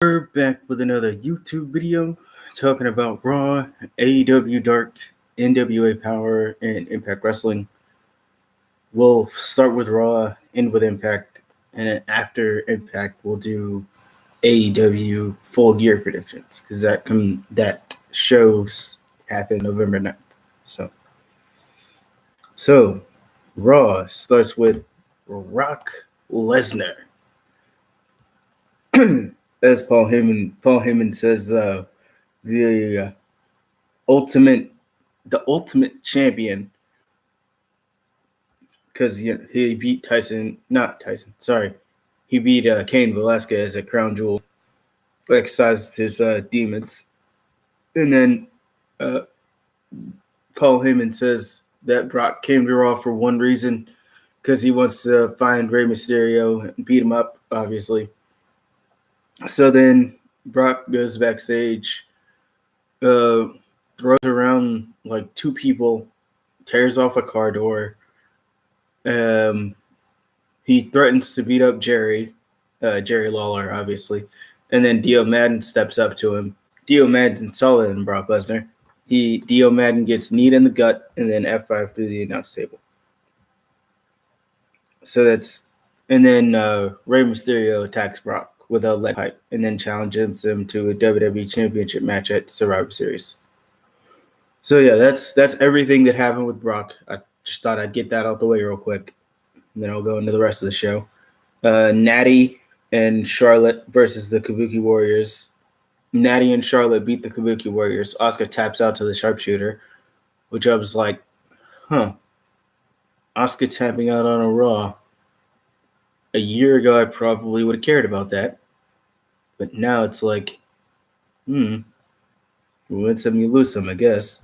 We're back with another YouTube video talking about Raw, AEW Dark, NWA Power, and Impact Wrestling. We'll start with Raw, end with Impact, and then after Impact, we'll do AEW Full Gear predictions because that shows happen November 9th. So Raw starts with Brock Lesnar. As Paul Heyman says, the ultimate the ultimate champion, because he beat he beat Cain Velasquez at Crown Jewel, exercised his demons, and then uh, Paul Heyman says that Brock came to Raw for one reason, because he wants to find Rey Mysterio and beat him up, obviously. So then Brock goes backstage, uh, throws around like two people, tears off a car door. He threatens to beat up Jerry Lawler, obviously, and then Dio Madden steps up to him. Dio Madden's taller than Brock Lesnar. Dio Madden gets kneed in the gut and then F5 through the announce table. And then Rey Mysterio attacks Brock with a lead pipe and then challenges him to a WWE Championship match at Survivor Series. So yeah, that's everything that happened with Brock. I just thought I'd get that out the way real quick, and then I'll go into the rest of the show. Natty and Charlotte versus the Kabuki Warriors. Natty and Charlotte beat the Kabuki Warriors. Asuka taps out to the sharpshooter, which I was like, Asuka tapping out on a Raw. A year ago, I probably would have cared about that. But now it's like, you win some, you lose some, I guess.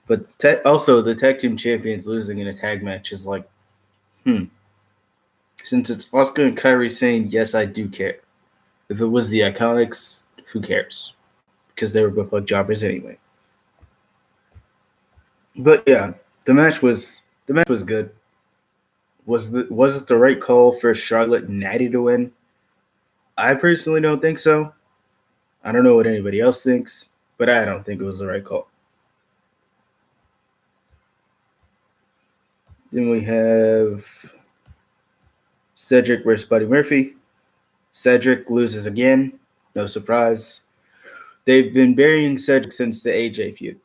But also, the tag team champions losing in a tag match is like, Since it's Asuka and Kairi saying, yes, I do care. If it was the Iconics, who cares? Because they were both like jobbers anyway. But yeah, the match was good. Was it the right call for Charlotte and Natty to win? I personally don't think so. I don't know what anybody else thinks, but I don't think it was the right call. Then we have Cedric versus Buddy Murphy. Cedric loses again. No surprise. They've been burying Cedric since the AJ feud.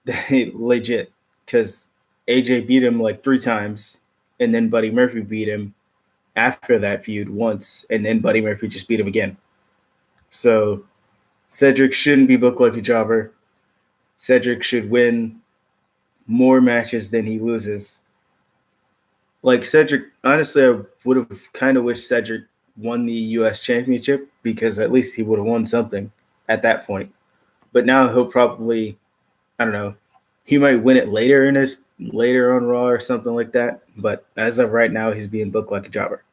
They legit, because AJ beat him like 3 times, and then Buddy Murphy beat him after that feud once, and then Buddy Murphy just beat him again. So Cedric shouldn't be booked like a jobber. Cedric should win more matches than he loses. Like Cedric, honestly, I would have kind of wished Cedric won the U.S. Championship, because at least he would have won something at that point. But now he'll probably, I don't know, he might win it later on Raw or something like that. But as of right now, he's being booked like a jobber.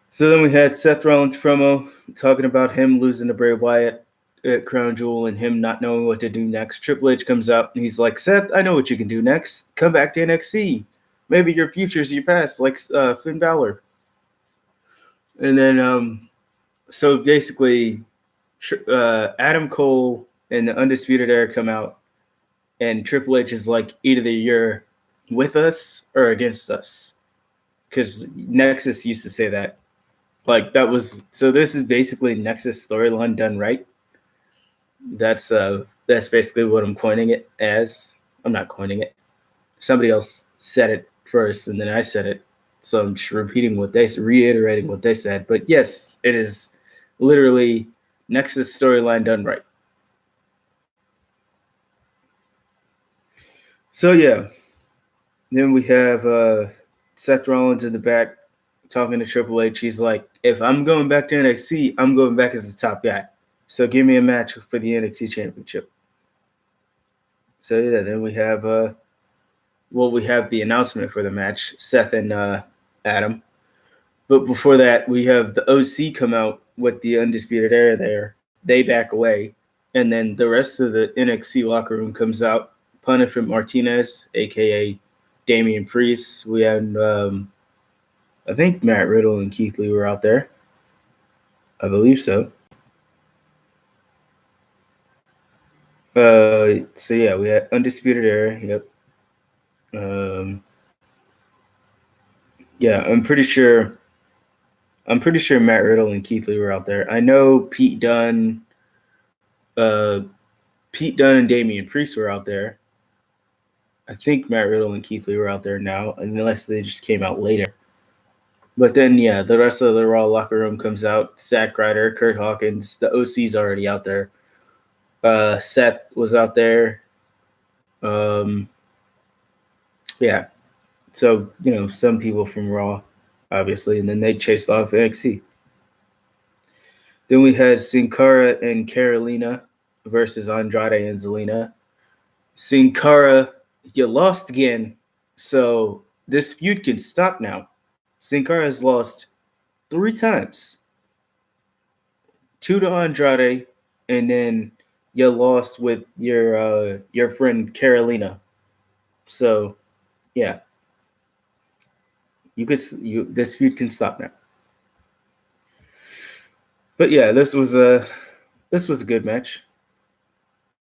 So then we had Seth Rollins promo talking about him losing to Bray Wyatt at Crown Jewel and him not knowing what to do next. Triple H comes up and he's like, Seth, I know what you can do next. Come back to NXT. Maybe your future's your past, like Finn Balor. And then, so basically, Adam Cole and the Undisputed Era come out, and Triple H is like, either you're with us or against us, because Nexus used to say that. Like that was, so this is basically Nexus storyline done right. That's basically what I'm coining it as. I'm not coining it. Somebody else said it first, and then I said it. So I'm just reiterating what they said. But yes, it is literally Nexus storyline done right. So yeah, then we have Seth Rollins in the back talking to Triple H. He's like, if I'm going back to NXT, I'm going back as the top guy. So give me a match for the NXT Championship. So yeah, then we have we have the announcement for the match, Seth and Adam. But before that, we have the OC come out with the Undisputed Era there. They back away. And then the rest of the NXT locker room comes out. Punishment Martinez, a.k.a. Damian Priest. We have I think Matt Riddle and Keith Lee were out there. I believe so. So yeah, we had Undisputed Era. Yep. Um, yeah, I'm pretty sure. I'm pretty sure Matt Riddle and Keith Lee were out there. I know uh, Pete Dunne and Damian Priest were out there. I think Matt Riddle and Keith Lee were out there now, unless they just came out later. But then, yeah, the rest of the Raw locker room comes out. Zack Ryder, Kurt Hawkins, the OC's already out there. Seth was out there. Um, yeah, so some people from Raw, obviously, and then they chased off NXT. Then we had Sin Cara and Carolina versus Andrade and Zelina. Sin Cara, you lost again, so this feud can stop now. Sin Cara has lost 3 times. 2 to Andrade, and then you lost with your friend Carolina. So yeah, this feud can stop now. But yeah, this was a good match.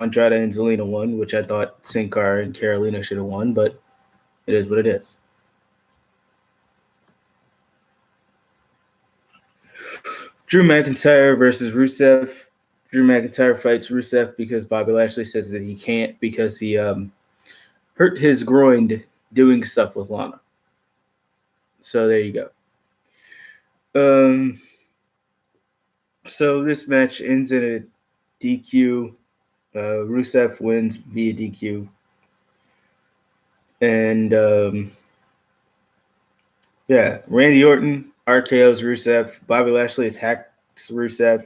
Andrade and Zelina won, which I thought Sin Cara and Carolina should have won, but it is what it is. Drew McIntyre versus Rusev. Drew McIntyre fights Rusev because Bobby Lashley says that he can't because he hurt his groin doing stuff with Lana. So there you go. So this match ends in a DQ. Rusev wins via DQ. And yeah, Randy Orton RKO's Rusev. Bobby Lashley attacks Rusev.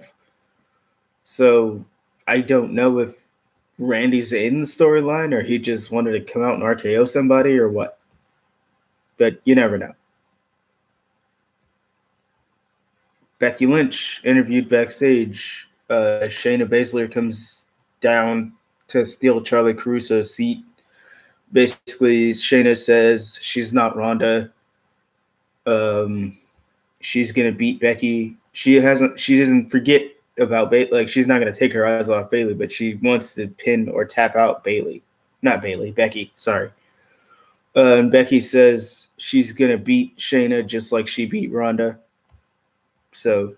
So I don't know if Randy's in the storyline or he just wanted to come out and RKO somebody or what. But you never know. Becky Lynch interviewed backstage. Shayna Baszler comes down to steal Charlie Caruso's seat. Basically, Shayna says she's not Ronda. She's gonna beat Becky. She doesn't forget about Bayley. Like, she's not gonna take her eyes off Bayley, but she wants to pin or tap out Bayley. Not Bayley, Becky. Sorry. And Becky says she's gonna beat Shayna just like she beat Ronda. So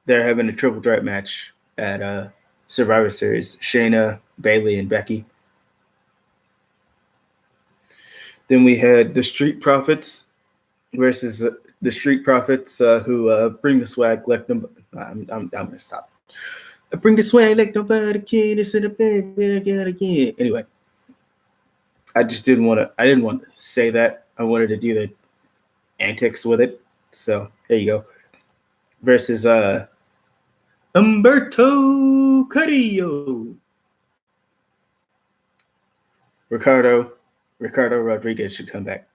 they're having a triple threat match at Survivor Series. Shayna, Bayley, and Becky. Then we had the Street Profits versus the Street Profits who bring the swag like nobody. I'm gonna stop. I bring the swag like nobody can. It's in the bag again. Anyway, I didn't want to say that. I wanted to do the antics with it. So there you go. Versus Humberto Carrillo. Ricardo Rodriguez should come back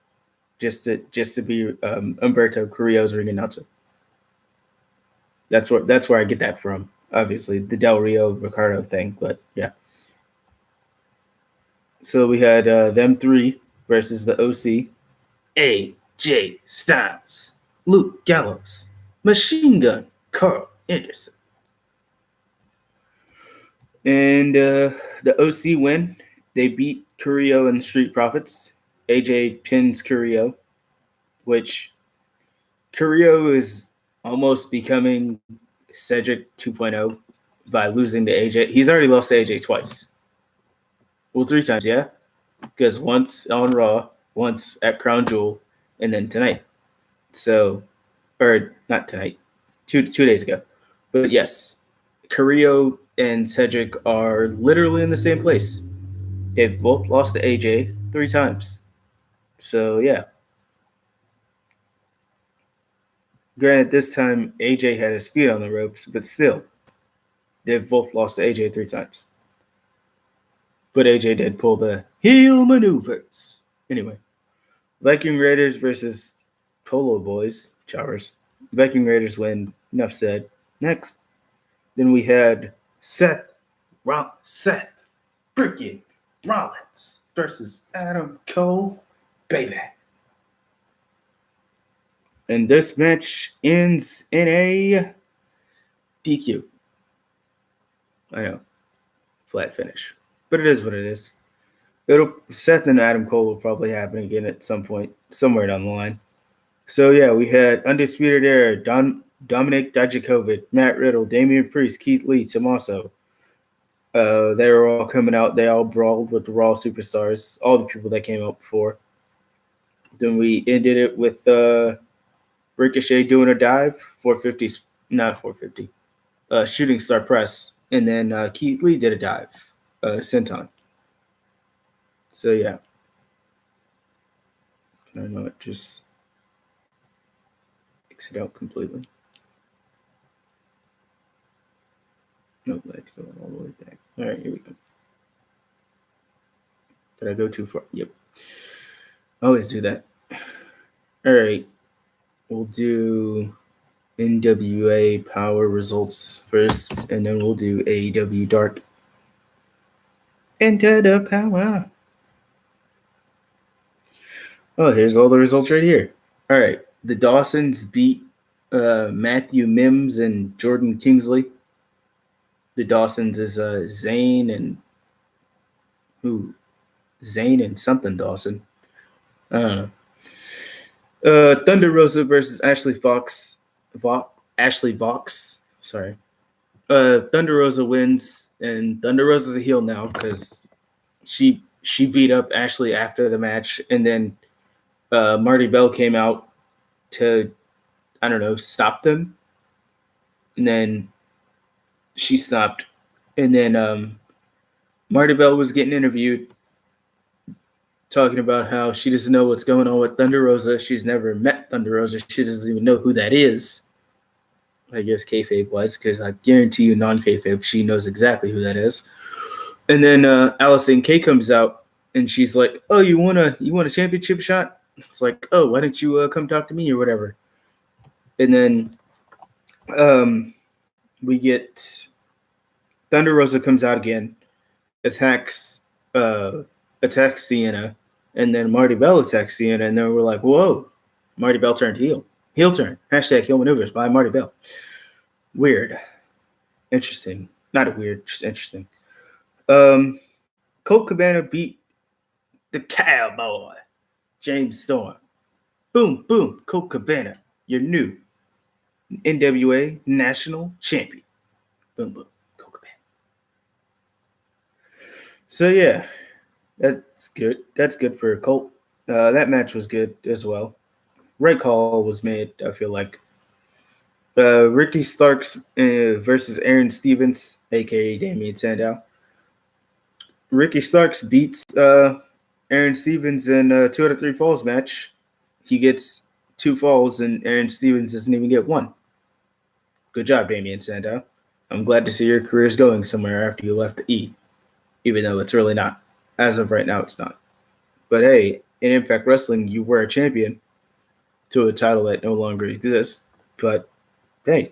just to be Humberto Carrillo's ring announcer. That's where I get that from. Obviously, the Del Rio Ricardo thing, but yeah. So we had them three versus the OC, AJ Styles, Luke Gallows, Machine Gun Carl Anderson, and the OC win. They beat Carrillo and the Street Profits. AJ pins Carrillo, which Carrillo is almost becoming Cedric 2.0 by losing to AJ. He's already lost to AJ twice. Well, 3 times, yeah. Because once on Raw, once at Crown Jewel, and then tonight. So, or not tonight, two days ago. But yes, Carrillo and Cedric are literally in the same place. They've both lost to AJ 3 times. So, yeah. Granted, this time AJ had his feet on the ropes, but still, they've both lost to AJ 3 times. But AJ did pull the heel maneuvers. Anyway, Viking Raiders versus Polo Boys, Chowers. Viking Raiders win. Enough said. Next, then we had Seth freaking Rollins versus Adam Cole, baby. And this match ends in a DQ. I know, flat finish, but it is what it is. It'll Seth and Adam Cole will probably happen again at some point, somewhere down the line. So yeah, we had Undisputed Era, Dominic Dijakovic, Matt Riddle, Damian Priest, Keith Lee, Tommaso. They were all coming out. They all brawled with the Raw superstars, all the people that came out before. Then we ended it with Ricochet doing a dive, 450, not 450, shooting star press, and then Keith Lee did a dive, senton. So yeah, I know it just exit out completely. Nope, let's go all the way back. All right, here we go. Did I go too far? Yep. I always do that. All right, we'll do nwa-power results first, and then we'll do AEW Dark. Enter the power. Oh, here's all the results right here. All right, the Dawsons beat Matthew Mims and Jordan Kingsley. The Dawsons is Zane and who? Zane and something Dawson. I don't know. Thunder Rosa versus Ashley Fox. Ashley Vox. Sorry. Thunder Rosa wins, and Thunder Rosa's a heel now because she beat up Ashley after the match, and then Marty Bell came out to, I don't know, stop them, and then she stopped, and then Marty Bell was getting interviewed, talking about how she doesn't know what's going on with Thunder Rosa. She's never met Thunder Rosa. She doesn't even know who that is. I guess kayfabe was, because I guarantee you, non-kayfabe, she knows exactly who that is. And then Allison Kay comes out, and she's like, "Oh, you want a championship shot?" It's like, "Oh, why don't you come talk to me or whatever?" And then we get Thunder Rosa comes out again, attacks Sienna, and then Marty Bell attacks Sienna, and then we're like, "Whoa!" Marty Bell turned heel. Heel turn. Hashtag heel maneuvers by Marty Bell. Weird. Interesting. Not weird, just interesting. Colt Cabana beat the Cowboy, James Storm. Boom, boom. Colt Cabana, your new NWA National Champion. Boom, boom. Colt Cabana. So yeah, that's good. That's good for Colt. That match was good as well. Right call was made, I feel like. Ricky Starks versus Aaron Stevens, aka Damian Sandow. Ricky Starks beats Aaron Stevens in a 2 out of 3 falls match. He gets 2 falls, and Aaron Stevens doesn't even get 1. Good job, Damian Sandow. I'm glad to see your career is going somewhere after you left the E, even though it's really not. As of right now, it's not. But hey, in Impact Wrestling, you were a champion to a title that no longer exists. But hey.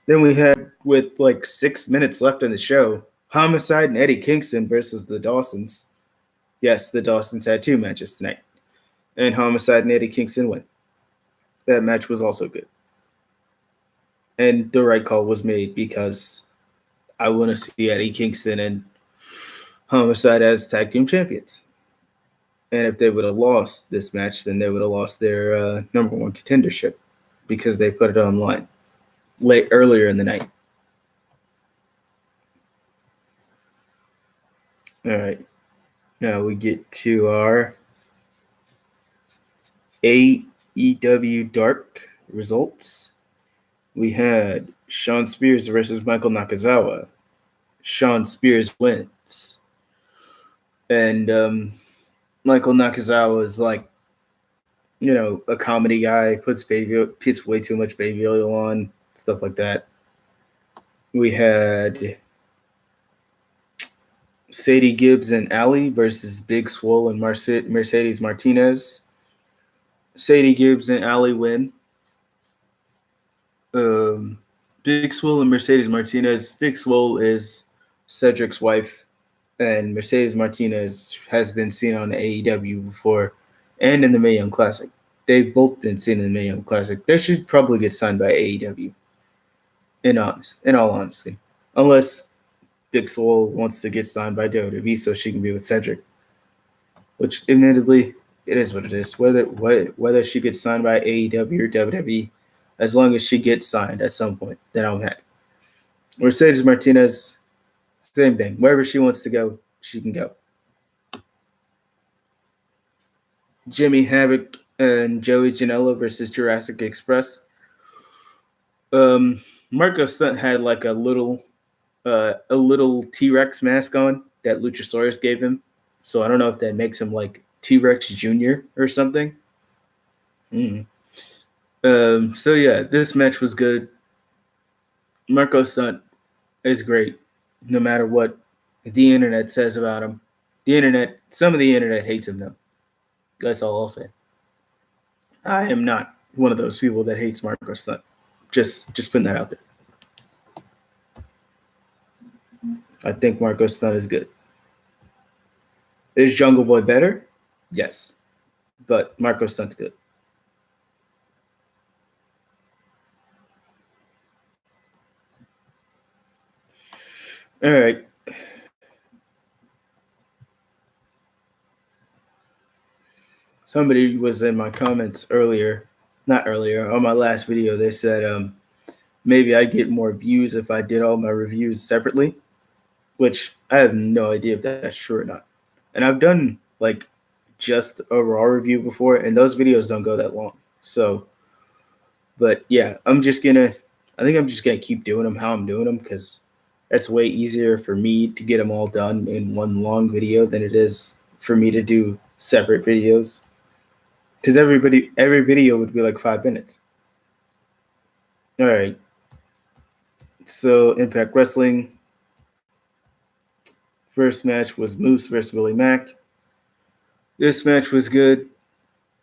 Then we had, with like 6 minutes left in the show, Homicide and Eddie Kingston versus the Dawsons. Yes, the Dawsons had 2 matches tonight. And Homicide and Eddie Kingston win. That match was also good. And the right call was made because I want to see Eddie Kingston and Homicide as tag team champions. And if they would have lost this match, then they would have lost their number 1 contendership because they put it online earlier in the night. All right. Now we get to our AEW Dark results. We had Shawn Spears versus Michael Nakazawa. Shawn Spears wins. And Michael Nakazawa is like, you know, a comedy guy, puts way too much baby oil on, stuff like that. We had Sadie Gibbs and Allie versus Big Swole and Mercedes Martinez. Sadie Gibbs and Allie win. Big Swole and Mercedes Martinez. Big Swole is Cedric's wife, and Mercedes Martinez has been seen on AEW before and in the Mae Young Classic. they've both been seen in the Mae Young Classic. They should probably get signed by AEW. In all honesty, unless Big Swole wants to get signed by WWE so she can be with Cedric, which admittedly it is what it is. Whether she gets signed by AEW or WWE, as long as she gets signed at some point, then I'm happy. Mercedes Martinez, same thing. Wherever she wants to go, she can go. Jimmy Havoc and Joey Janela versus Jurassic Express. Marco Stunt had like a little T Rex mask on that Luchasaurus gave him. So I don't know if that makes him like T Rex Junior or something. Mm. So yeah, this match was good. Marco Stunt is great, no matter what the internet says about him. Some of the internet hates him though. That's all I'll say. I am not one of those people that hates Marco Stunt. Just putting that out there. I think Marco Stunt is good. Is Jungle Boy better? Yes, but Marco Stunt's good. All right. Somebody was in my comments earlier, not earlier, on my last video. They said maybe I'd get more views if I did all my reviews separately, which I have no idea if that's true or not. And I've done like just a raw review before, and those videos don't go that long. So, but yeah, I think I'm just gonna keep doing them how I'm doing them because that's way easier for me to get them all done in one long video than it is for me to do separate videos. Because every video would be like 5 minutes. All right. So Impact Wrestling. First match was Moose versus Willie Mack. This match was good.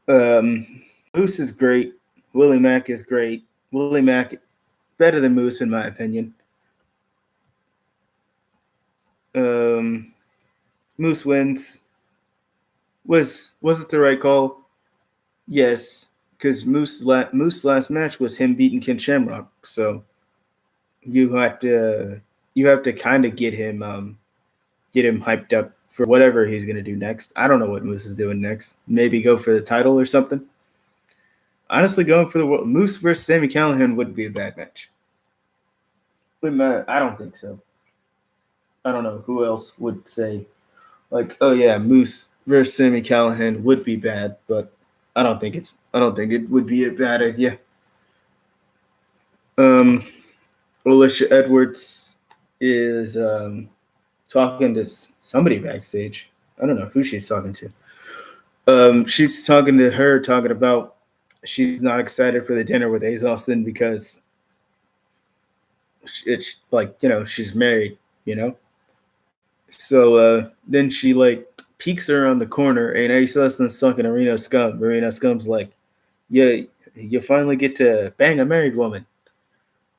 Moose is great. Willie Mack is great. Willie Mack better than Moose in my opinion. Moose wins. Was it the right call? Yes, because Moose last match was him beating Ken Shamrock. So you have to kind of get him hyped up for whatever he's gonna do next. I don't know what Moose is doing next. Maybe go for the title or something. Honestly, going for the Moose versus Sami Callihan would be a bad match. I don't think so. I don't know who else would say like, oh yeah, Moose versus Sami Callihan would be bad, but I don't think it would be a bad idea. Alicia Edwards is talking to somebody backstage. I don't know who she's talking to. She's talking about she's not excited for the dinner with Ace Austin because it's like, she's married, So then she like peeks around the corner and Ace Austin's talking to Reno Scum. Reno Scum's like, yeah, you finally get to bang a married woman.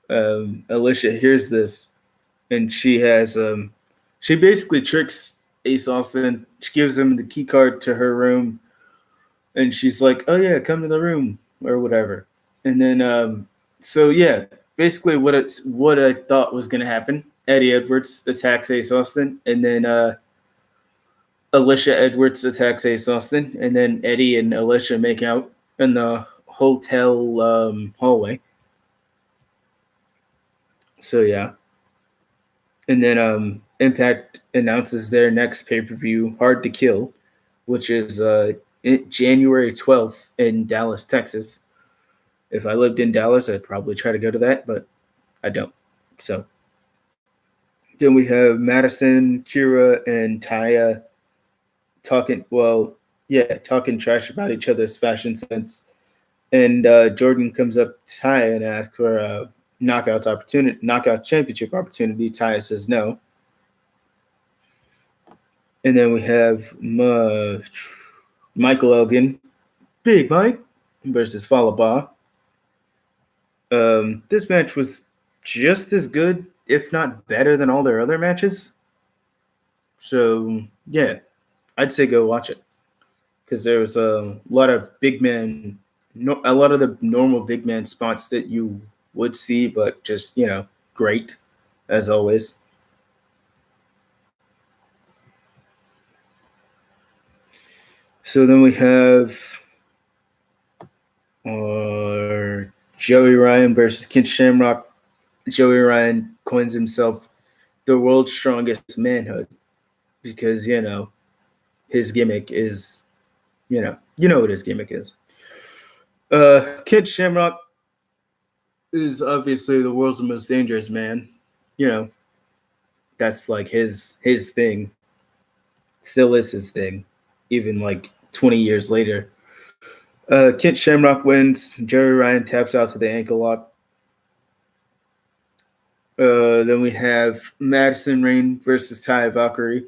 Alicia hears this and she basically tricks Ace Austin. She gives him the key card to her room and she's like, oh yeah, come to the room or whatever. And then so yeah, basically what I thought was gonna happen. Eddie Edwards attacks Ace Austin, and then Alicia Edwards attacks Ace Austin, and then Eddie and Alicia make out in the hotel hallway. So yeah. And then Impact announces their next pay-per-view, Hard to Kill, which is January 12th in Dallas, Texas. If I lived in Dallas, I'd probably try to go to that, but I don't. So then we have Madison, Kira, and Taya talking trash about each other's fashion sense. And Jordan comes up to Taya and asks for a knockout championship opportunity. Taya says no. And then we have Michael Elgin, Big Mike, versus Falaba. This match was just as good, if not better, than all their other matches. So yeah, I'd say go watch it because there was a lot of big men no, a lot of the normal big man spots that you would see, but just great as always. So then we have Joey Ryan versus Ken Shamrock. Joey Ryan coins himself the world's strongest manhood because his gimmick is what his gimmick is. Kid Shamrock is obviously the world's most dangerous man. You know, that's like his thing. Still is his thing, even like 20 years later. Kent Shamrock wins. Jerry Ryan taps out to the ankle lock. Then we have Madison Rain versus Ty Valkyrie.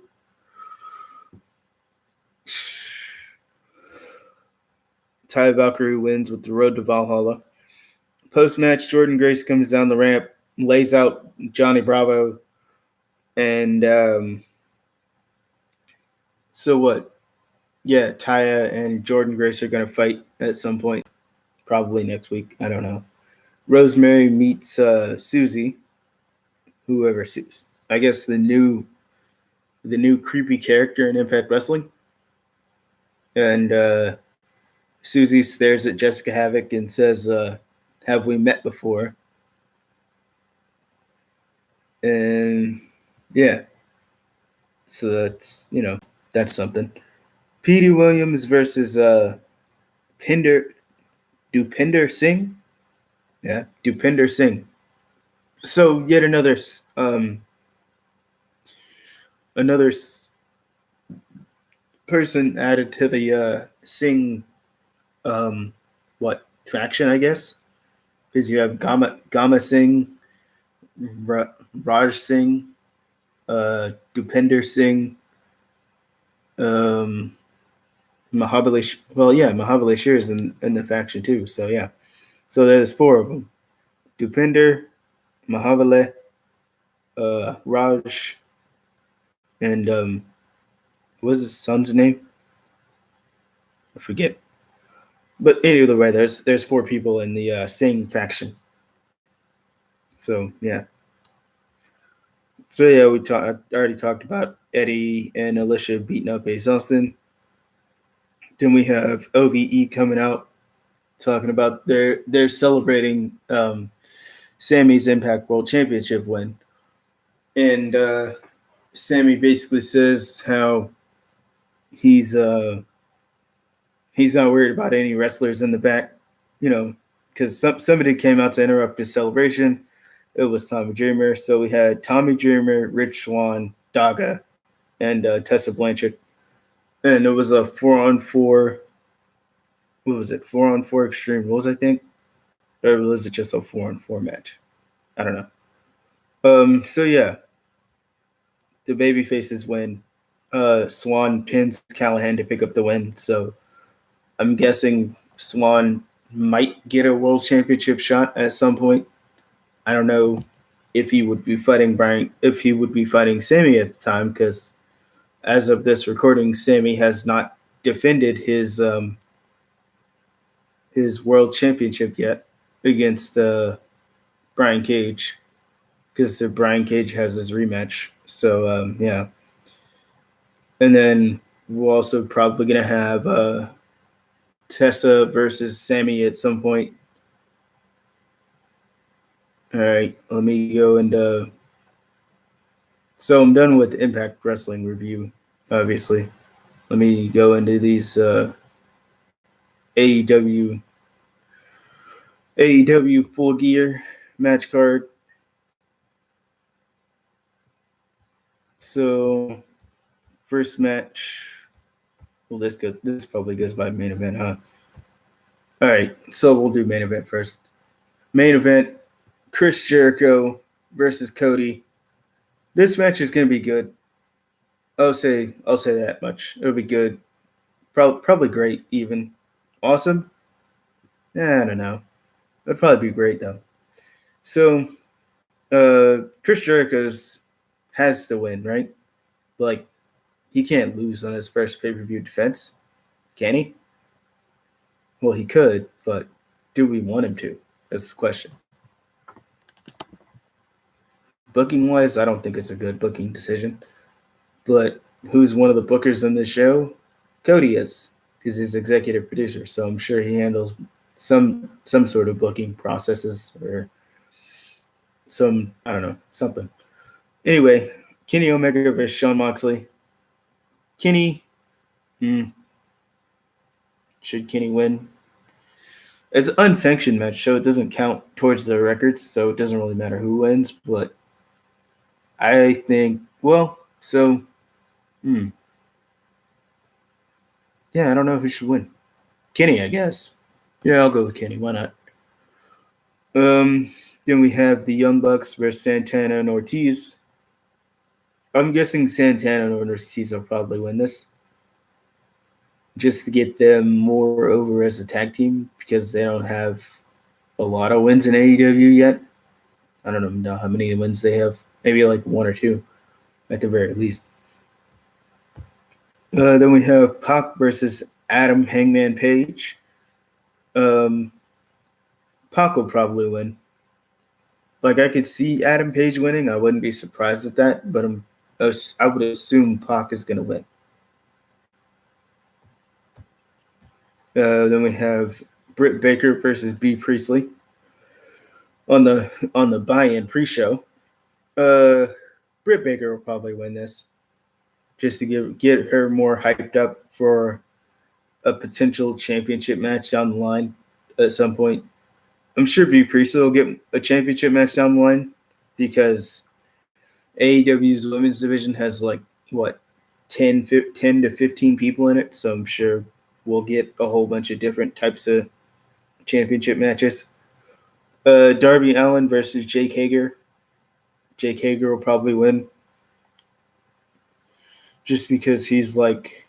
Ty Valkyrie wins with the road to Valhalla. Post match, Jordan Grace comes down the ramp, lays out Johnny Bravo, and so what? Yeah, Taya and Jordan Grace are going to fight at some point, probably next week. I don't know. Rosemary meets Susie, whoever Susie. I guess the new creepy character in Impact Wrestling. And Susie stares at Jessica Havoc and says, "Have we met before?" And yeah, so that's something. Petey Williams versus Dupinder Singh. Yeah, Dupinder Singh. So yet another person added to the Singh what faction, I guess, because you have Gama Singh, Raj Singh, Dupinder Singh, Mahabali. Well, yeah, Mahabali Shir is in the faction too. So yeah, so there's four of them: Dupinder, Mahabali, Raj, and what's his son's name? I forget. But either way, there's four people in the Singh faction. So yeah. So yeah, I already talked about Eddie and Alicia beating up Ace Austin. Then we have OVE coming out, talking about they're celebrating Sammy's Impact World Championship win, and Sammy basically says how he's not worried about any wrestlers in the back, because somebody came out to interrupt his celebration. It was Tommy Dreamer, so we had Tommy Dreamer, Rich Swann, Daga, and Tessa Blanchard, and it was a 4-on-4. What was it? 4-on-4 Extreme Rules, I think, or was it just a 4-on-4 match? I don't know. So yeah, the baby faces win. Swann pins Callahan to pick up the win. So I'm guessing Swann might get a world championship shot at some point. I don't know if he would be fighting Sammy at the time, because as of this recording, Sammy has not defended his world championship yet against Brian Cage, because Brian Cage has his rematch. So yeah, and then we're also probably gonna have Tessa versus Sammy at some point. All right, let me go and so I'm done with Impact Wrestling review. Obviously, let me go into these AEW Full Gear match card. So first match. Well, this probably goes by main event, huh? All right, so we'll do main event first. Main event: Chris Jericho versus Cody. This match is gonna be good. I'll say that much. It'll be good. Probably great, even. Awesome? I don't know. It'd probably be great though. So Chris Jericho's has to win, right? Like, he can't lose on his first pay-per-view defense, can he? Well, he could, but do we want him to? That's the question. Booking wise, I don't think it's a good booking decision. But who's one of the bookers on this show? Cody is. He's his executive producer, so I'm sure he handles some sort of booking processes or some, I don't know, something. Anyway, Kenny Omega versus Shawn Moxley. Kenny, hmm, should Kenny win? It's an unsanctioned match, so it doesn't count towards the records, so it doesn't really matter who wins. But I think, well, so, yeah, I don't know who should win. Kenny, I guess. Yeah, I'll go with Kenny. Why not? Then we have the Young Bucks versus Santana and Ortiz. I'm guessing Santana and Ortiz will probably win this, just to get them more over as a tag team because they don't have a lot of wins in AEW yet. I don't know how many wins they have. Maybe like one or two, at the very least. Then we have Pac versus Adam Hangman Page. Pac will probably win. Like I could see Adam Page winning. I wouldn't be surprised at that, but I would assume Pac is going to win. Then we have Britt Baker versus B Priestley on the buy-in pre-show. Britt Baker will probably win this, just to get her more hyped up for a potential championship match down the line at some point. I'm sure B Priestley will get a championship match down the line because AEW's women's division has like what 10 to 15 people in it, so I'm sure we'll get a whole bunch of different types of championship matches. Darby Allin versus Jake Hager. Jake Hager will probably win, just because he's like,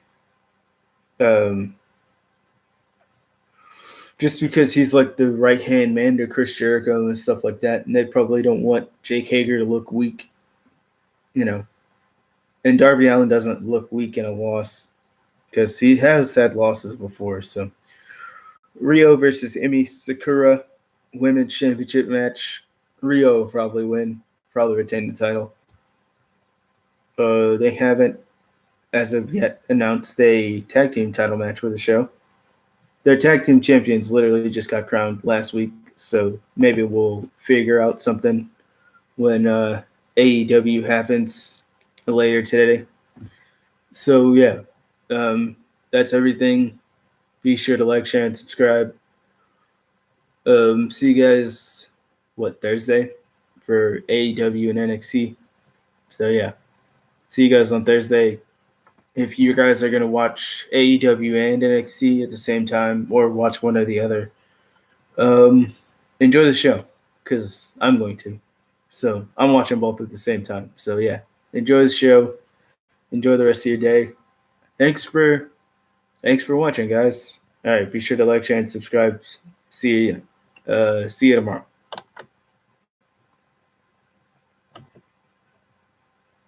just because he's like the right hand man to Chris Jericho and stuff like that, and they probably don't want Jake Hager to look weak, you know. And Darby Allin doesn't look weak in a loss because he has had losses before. So Rio versus Emi Sakura women's championship match. Rio will probably win, probably retain the title. They haven't, as of yet, announced a tag team title match for the show. Their tag team champions literally just got crowned last week, so maybe we'll figure out something when AEW happens later today. So yeah, that's everything. Be sure to like, share, and subscribe. See you guys, Thursday for AEW and NXT. So yeah, see you guys on Thursday. If you guys are going to watch AEW and NXT at the same time or watch one or the other, enjoy the show because I'm going to. So I'm watching both at the same time. So yeah, enjoy the show. Enjoy the rest of your day. Thanks for watching, guys. All right, be sure to like, share, and subscribe. See you tomorrow.